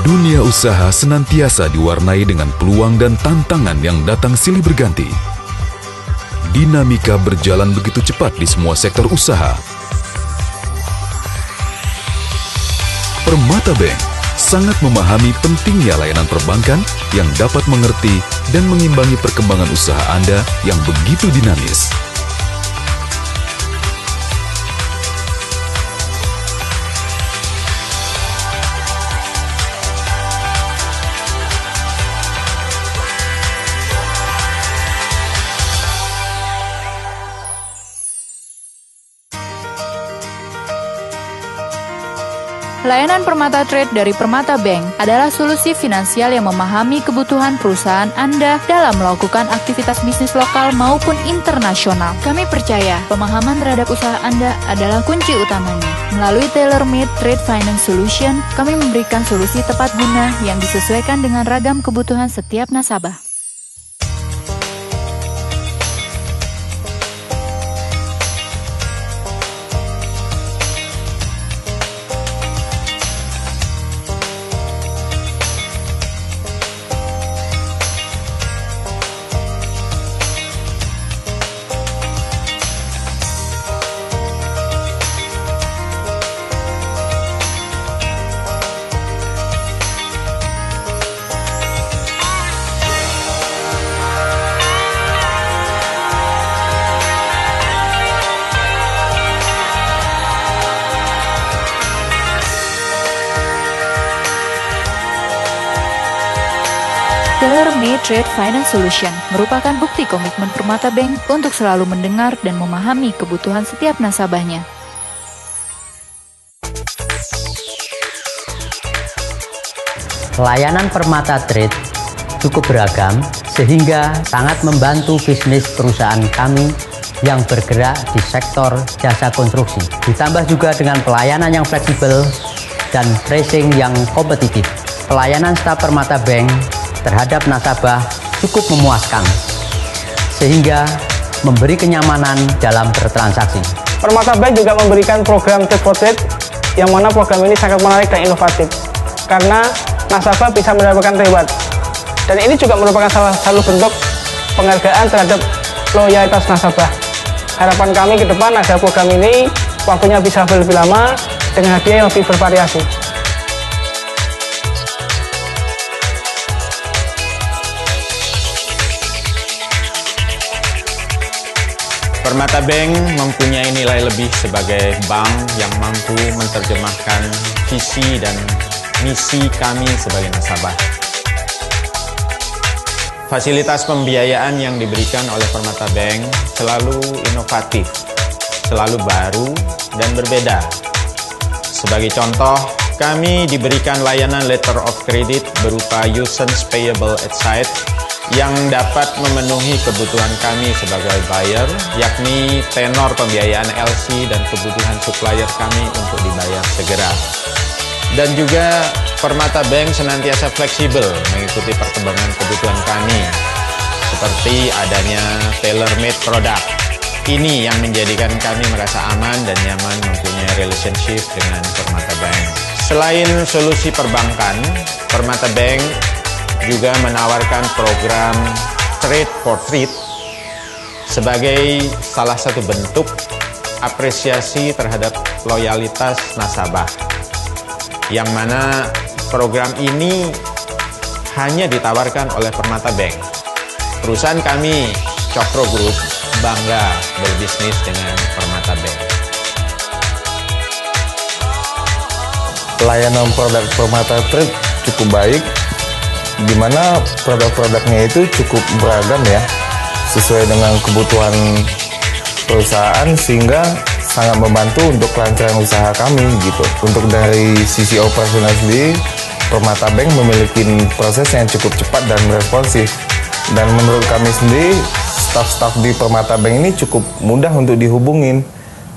Dunia usaha senantiasa diwarnai dengan peluang dan tantangan yang datang silih berganti. Dinamika berjalan begitu cepat di semua sektor usaha. Permata Bank sangat memahami pentingnya layanan perbankan yang dapat mengerti dan mengimbangi perkembangan usaha Anda yang begitu dinamis. Layanan Permata Trade dari Permata Bank adalah solusi finansial yang memahami kebutuhan perusahaan Anda dalam melakukan aktivitas bisnis lokal maupun internasional. Kami percaya pemahaman terhadap usaha Anda adalah kunci utamanya. Melalui tailor-made trade finance solution, kami memberikan solusi tepat guna yang disesuaikan dengan ragam kebutuhan setiap nasabah. Tailor-made Trade Finance Solution merupakan bukti komitmen Permata Bank untuk selalu mendengar dan memahami kebutuhan setiap nasabahnya. Layanan Permata Trade cukup beragam sehingga sangat membantu bisnis perusahaan kami yang bergerak di sektor jasa konstruksi. Ditambah juga dengan pelayanan yang fleksibel dan pricing yang kompetitif. Pelayanan staf Permata Bank terhadap nasabah cukup memuaskan, sehingga memberi kenyamanan dalam bertransaksi. Permata Bank juga memberikan program Trade for Trade, yang mana program ini sangat menarik dan inovatif, karena nasabah bisa mendapatkan reward. Dan ini juga merupakan salah satu bentuk penghargaan terhadap loyalitas nasabah. Harapan kami ke depan agar program ini waktunya bisa lebih lama dengan hadiah yang lebih bervariasi. Permata Bank mempunyai nilai lebih sebagai bank yang mampu menerjemahkan visi dan misi kami sebagai nasabah. Fasilitas pembiayaan yang diberikan oleh Permata Bank selalu inovatif, selalu baru dan berbeda. Sebagai contoh, kami diberikan layanan letter of credit berupa usance payable at site yang dapat memenuhi kebutuhan kami sebagai buyer, yakni tenor pembiayaan LC dan kebutuhan supplier kami untuk dibayar segera. Dan juga Permata Bank senantiasa fleksibel mengikuti perkembangan kebutuhan kami, seperti adanya tailor-made product. Ini yang menjadikan kami merasa aman dan nyaman mempunyai relationship dengan Permata Bank. Selain solusi perbankan, Permata Bank juga menawarkan program Trade for Trade sebagai salah satu bentuk apresiasi terhadap loyalitas nasabah, yang mana program ini hanya ditawarkan oleh Permata Bank. Perusahaan kami, Cokro Group, bangga berbisnis dengan Permata Bank. Layanan produk Permata Trade cukup baik, di mana produk-produknya itu cukup beragam ya, sesuai dengan kebutuhan perusahaan, sehingga sangat membantu untuk kelancaran usaha kami gitu. Untuk dari sisi operasional sendiri, Permata Bank memiliki proses yang cukup cepat dan responsif. Dan menurut kami sendiri, staf-staf di Permata Bank ini cukup mudah untuk dihubungin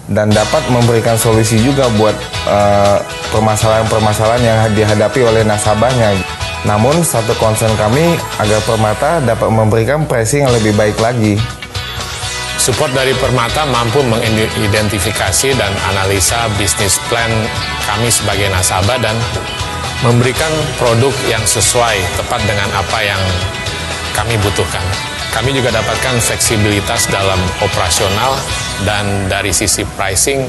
dan dapat memberikan solusi juga buat permasalahan-permasalahan yang dihadapi oleh nasabahnya. Namun satu concern kami agar Permata dapat memberikan pricing yang lebih baik lagi. Support dari Permata mampu mengidentifikasi dan analisa bisnis plan kami sebagai nasabah dan memberikan produk yang sesuai tepat dengan apa yang kami butuhkan. Kami juga dapatkan fleksibilitas dalam operasional dan dari sisi pricing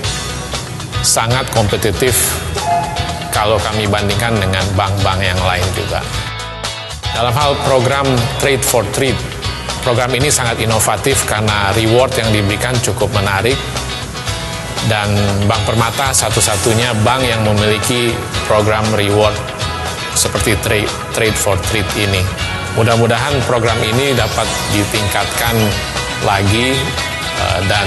sangat kompetitif kalau kami bandingkan dengan bank-bank yang lain juga. Dalam hal program Trade for Treat, program ini sangat inovatif karena reward yang diberikan cukup menarik dan Bank Permata satu-satunya bank yang memiliki program reward seperti Trade for Treat ini. Mudah-mudahan program ini dapat ditingkatkan lagi dan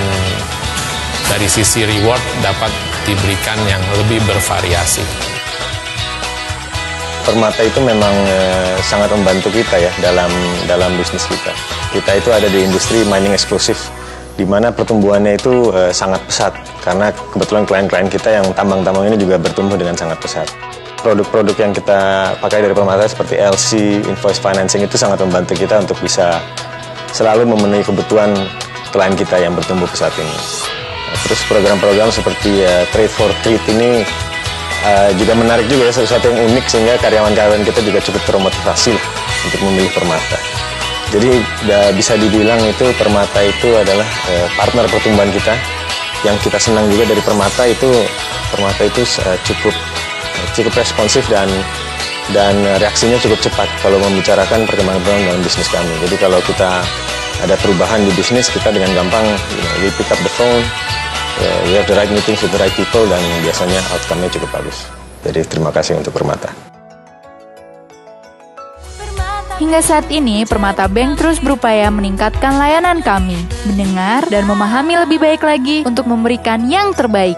dari sisi reward dapat diberikan yang lebih bervariasi. Permata itu memang sangat membantu kita ya dalam bisnis kita. Kita itu ada di industri mining eksklusif, di mana pertumbuhannya itu sangat pesat karena kebetulan klien-klien kita yang tambang-tambang ini juga bertumbuh dengan sangat pesat. Produk-produk yang kita pakai dari Permata seperti LC, invoice financing itu sangat membantu kita untuk bisa selalu memenuhi kebutuhan klien kita yang bertumbuh pesat ini. Terus program-program seperti Trade for Treat ini juga menarik juga ya, sesuatu yang unik sehingga karyawan-karyawan kita juga cukup termotivasi lah untuk memilih Permata. Jadi bisa dibilang itu Permata itu adalah partner pertumbuhan kita. Yang kita senang juga dari Permata itu cukup responsif dan reaksinya cukup cepat kalau membicarakan perkembangan dalam bisnis kami. Jadi kalau kita ada perubahan di bisnis, kita dengan gampang we pick up the phone, we have the right meetings with the right people, dan biasanya outcome-nya cukup bagus. Jadi terima kasih untuk Permata. Hingga saat ini, Permata Bank terus berupaya meningkatkan layanan kami, mendengar dan memahami lebih baik lagi untuk memberikan yang terbaik.